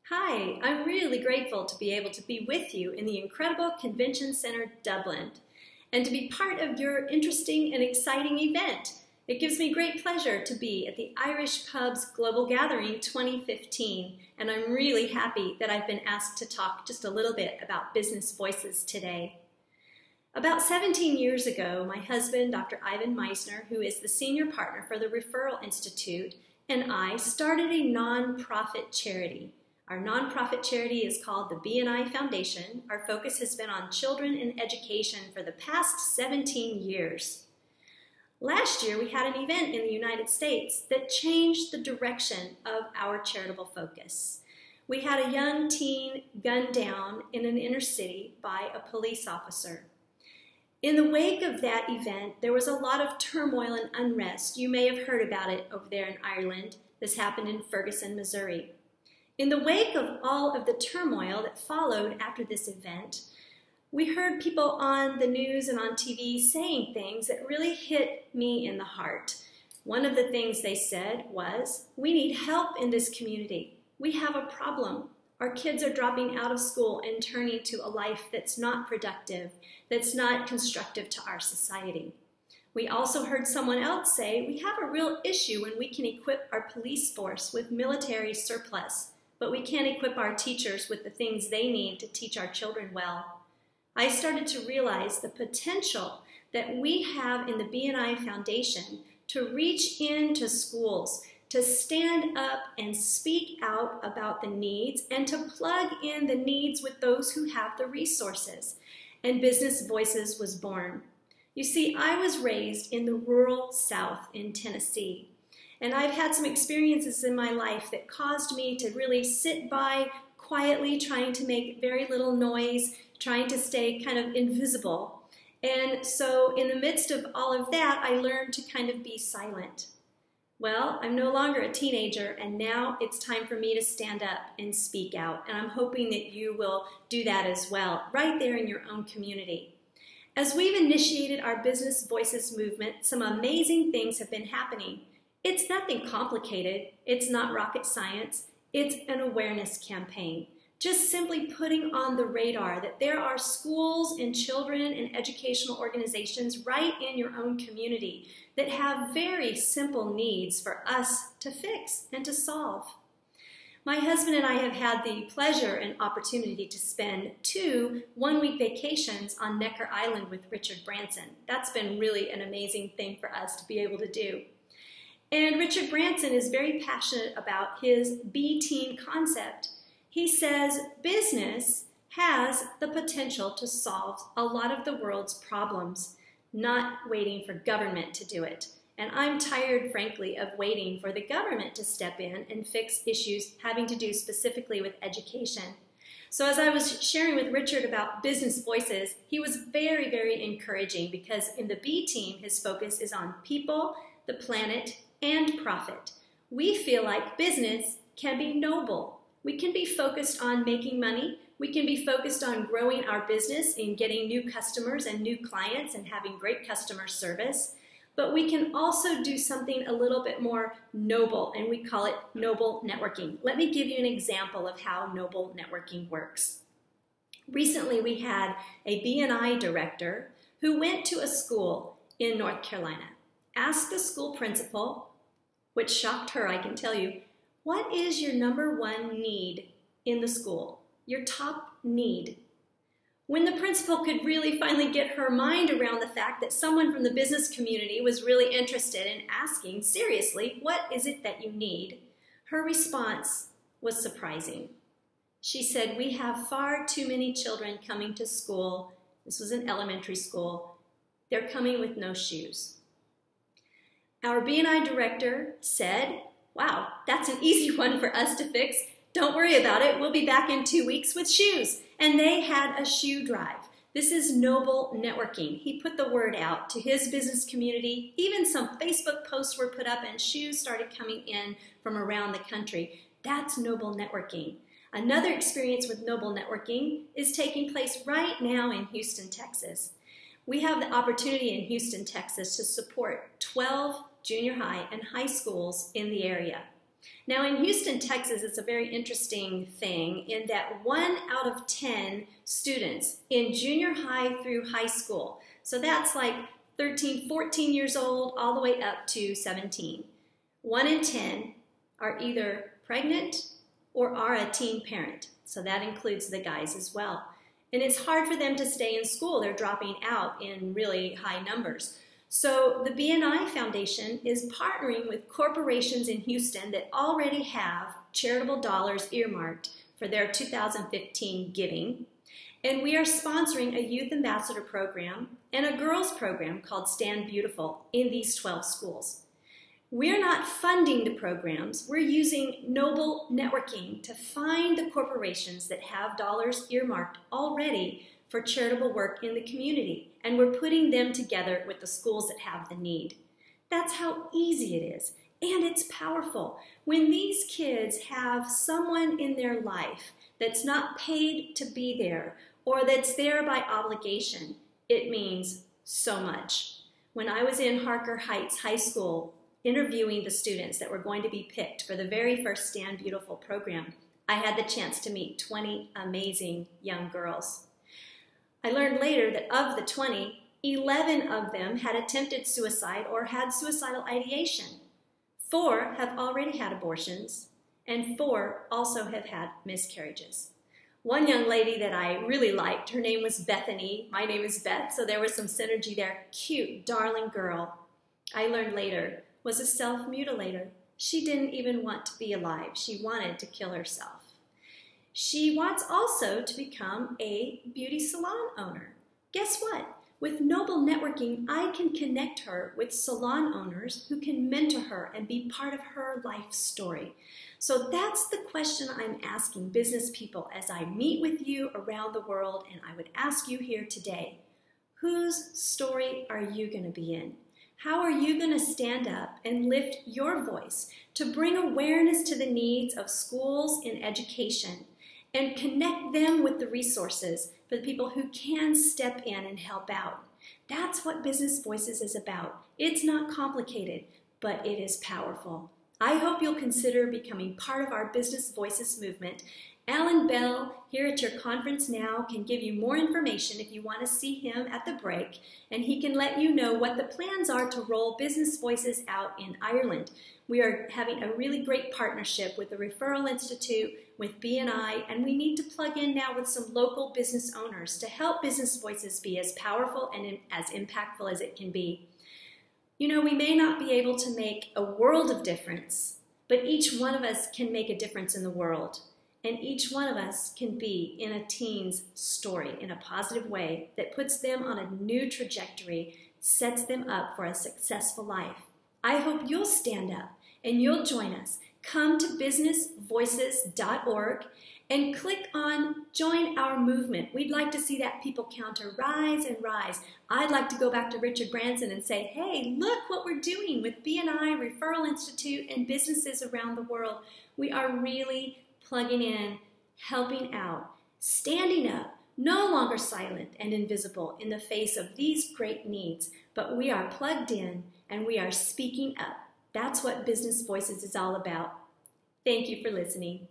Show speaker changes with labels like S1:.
S1: Hi, I'm really grateful to be able to be with you in the incredible Convention Center Dublin and to be part of your interesting and exciting event. It gives me great pleasure to be at the Irish Pubs Global Gathering 2015, and I'm really happy that I've been asked to talk just a little bit about business voices today. About 17 years ago, my husband, Dr. Ivan Meisner, who is the senior partner for the Referral Institute, and I started a nonprofit charity. Our nonprofit charity is called the B&I Foundation. Our focus has been on children and education for the past 17 years. Last year, we had an event in the United States that changed the direction of our charitable focus. We had a young teen gunned down in an inner city by a police officer. In the wake of that event, there was a lot of turmoil and unrest. You may have heard about it over there in Ireland. This happened in Ferguson, Missouri. In the wake of all of the turmoil that followed after this event, we heard people on the news and on TV saying things that really hit me in the heart. One of the things they said was, "We need help in this community. We have a problem. Our kids are dropping out of school and turning to a life that's not productive, that's not constructive to our society." We also heard someone else say, "We have a real issue when we can equip our police force with military surplus, but we can't equip our teachers with the things they need to teach our children well." I started to realize the potential that we have in the B&I Foundation to reach into schools, to stand up and speak out about the needs and to plug in the needs with those who have the resources. And Business Voices was born. You see, I was raised in the rural South in Tennessee. And I've had some experiences in my life that caused me to really sit by quietly, trying to make very little noise, trying to stay kind of invisible. And so in the midst of all of that, I learned to kind of be silent. Well, I'm no longer a teenager, and now it's time for me to stand up and speak out. And I'm hoping that you will do that as well, right there in your own community. As we've initiated our Business Voices movement, some amazing things have been happening. It's nothing complicated. It's not rocket science. It's an awareness campaign. Just simply putting on the radar that there are schools and children and educational organizations right in your own community that have very simple needs for us to fix and to solve. My husband and I have had the pleasure and opportunity to spend 2 one-week vacations on Necker Island with Richard Branson. That's been really an amazing thing for us to be able to do. And Richard Branson is very passionate about his B-team concept. He says business has the potential to solve a lot of the world's problems, not waiting for government to do it. And I'm tired, frankly, of waiting for the government to step in and fix issues having to do specifically with education. So as I was sharing with Richard about Business Voices, he was very, very encouraging because in the B team, his focus is on people, the planet, and profit. We feel like business can be noble. We can be focused on making money. We can be focused on growing our business and getting new customers and new clients and having great customer service. But we can also do something a little bit more noble, and we call it noble networking. Let me give you an example of how noble networking works. Recently, we had a B&I director who went to a school in North Carolina, asked the school principal, which shocked her, I can tell you, what is your #1 need in the school? Your top need. When the principal could really finally get her mind around the fact that someone from the business community was really interested in asking, seriously, what is it that you need? Her response was surprising. She said, "We have far too many children coming to school." This was an elementary school. "They're coming with no shoes." Our B&I director said, "Wow, that's an easy one for us to fix. Don't worry about it. We'll be back in 2 weeks with shoes." And they had a shoe drive. This is noble networking. He put the word out to his business community. Even some Facebook posts were put up and shoes started coming in from around the country. That's noble networking. Another experience with noble networking is taking place right now in Houston, Texas. We have the opportunity in Houston, Texas to support 12 junior high and high schools in the area. Now in Houston, Texas, it's a very interesting thing in that 1 out of 10 students in junior high through high school, so that's like 13, 14 years old all the way up to 17, 1 in 10 are either pregnant or are a teen parent. So that includes the guys as well. And it's hard for them to stay in school. They're dropping out in really high numbers. So the BNI Foundation is partnering with corporations in Houston that already have charitable dollars earmarked for their 2015 giving. And we are sponsoring a youth ambassador program and a girls program called Stand Beautiful in these 12 schools. We're not funding the programs. We're using Noble Networking to find the corporations that have dollars earmarked already for charitable work in the community, and we're putting them together with the schools that have the need. That's how easy it is, and it's powerful. When these kids have someone in their life that's not paid to be there or that's there by obligation, it means so much. When I was in Harker Heights High School interviewing the students that were going to be picked for the very first Stand Beautiful program, I had the chance to meet 20 amazing young girls. I learned later that of the 20, 11 of them had attempted suicide or had suicidal ideation. 4 have already had abortions, and 4 also have had miscarriages. One young lady that I really liked, her name was Bethany. My name is Beth, so there was some synergy there. Cute, darling girl. I learned later was a self-mutilator. She didn't even want to be alive. She wanted to kill herself. She wants also to become a beauty salon owner. Guess what? With Noble Networking, I can connect her with salon owners who can mentor her and be part of her life story. So that's the question I'm asking business people as I meet with you around the world, and I would ask you here today, whose story are you going to be in? How are you going to stand up and lift your voice to bring awareness to the needs of schools in education and connect them with the resources for the people who can step in and help out? That's what Business Voices is about. It's not complicated, but it is powerful. I hope you'll consider becoming part of our Business Voices movement. Alan Bell here at your conference now can give you more information if you want to see him at the break, and he can let you know what the plans are to roll Business Voices out in Ireland. We are having a really great partnership with the Referral Institute, with BNI, and we need to plug in now with some local business owners to help Business Voices be as powerful and as impactful as it can be. You know, we may not be able to make a world of difference, but each one of us can make a difference in the world. And each one of us can be in a teen's story in a positive way that puts them on a new trajectory, sets them up for a successful life. I hope you'll stand up and you'll join us. Come to businessvoices.org and click on Join Our Movement. We'd like to see that people counter rise and rise. I'd like to go back to Richard Branson and say, hey, look what we're doing with BNI, Referral Institute, and businesses around the world. We are really plugging in, helping out, standing up, no longer silent and invisible in the face of these great needs, but we are plugged in and we are speaking up. That's what Business Voices is all about. Thank you for listening.